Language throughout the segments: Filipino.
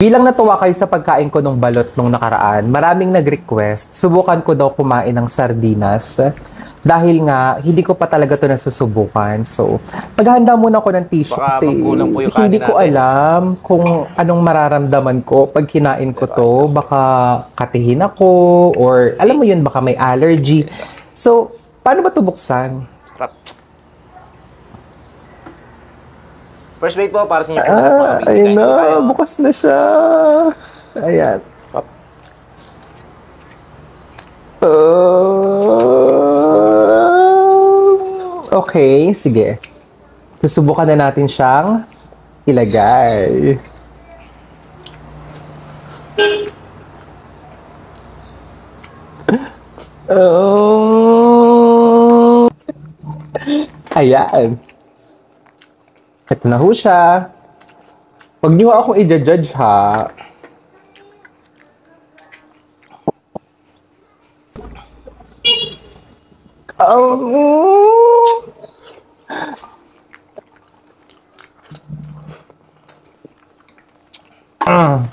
Bilang natuwa kayo sa pagkain ko nung balot nung nakaraan, maraming nag-request, subukan ko daw kumain ng sardinas. Dahil nga, hindi ko pa talaga to nasusubukan. So, maghahanda muna ako ng tissue Baka kasi magkulang po yung hindi kanin ko natin. alam kung anong mararamdaman ko pag kinain ko Diba? to. Baka katihin ako or alam mo yun, baka may allergy. So, paano ba to buksan? Sarap. First plate po para sa inyo po lahat mga kabigi. Ayun Kain na, po tayo. bukas na siya. Ayan. Pop. Okay, sige. Susubukan na natin siyang ilagay. Oh, ayan. Ito na ho siya. Huwag niyo akong i-judge ha. Oh. Ah.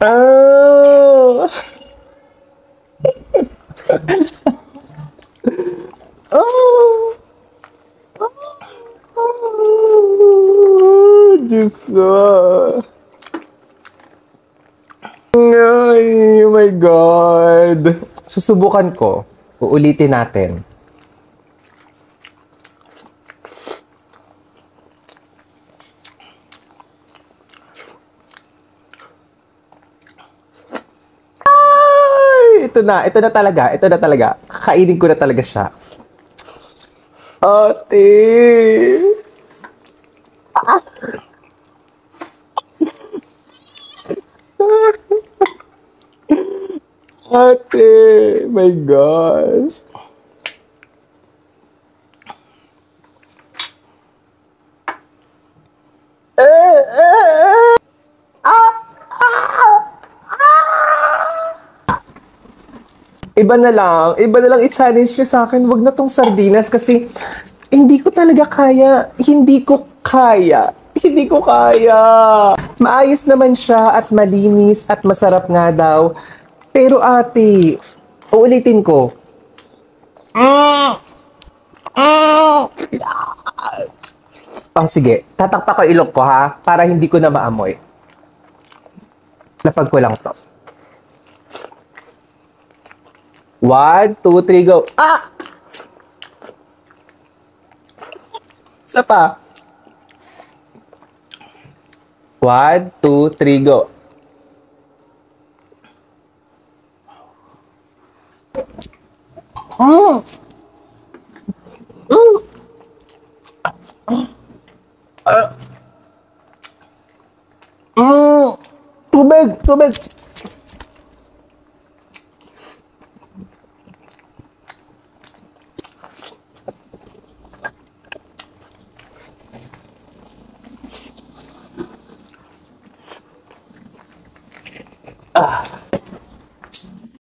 Oh. Oh. Oh. Diyos ko. Ay, oh my God. Susubukan ko. Uulitin natin. Ay, ito na. Ito na talaga. Ito na talaga. Kakainin ko na talaga siya. Ate. Ate. My gosh. Iba na lang i-challenge nyo sa akin. Wag na tong sardinas kasi hindi ko talaga kaya. Hindi ko kaya. Hindi ko kaya. Maayos naman siya at malinis at masarap nga daw. Pero ate, uulitin ko. Oh, sige. Tatakpak ko ilok ko ha para hindi ko na maamoy. Lapag ko lang to. 1, 2, 3, go. Ah! Isa pa. 1, 2, 3, go. Mm. Mm. Mm. Tubig, tubig.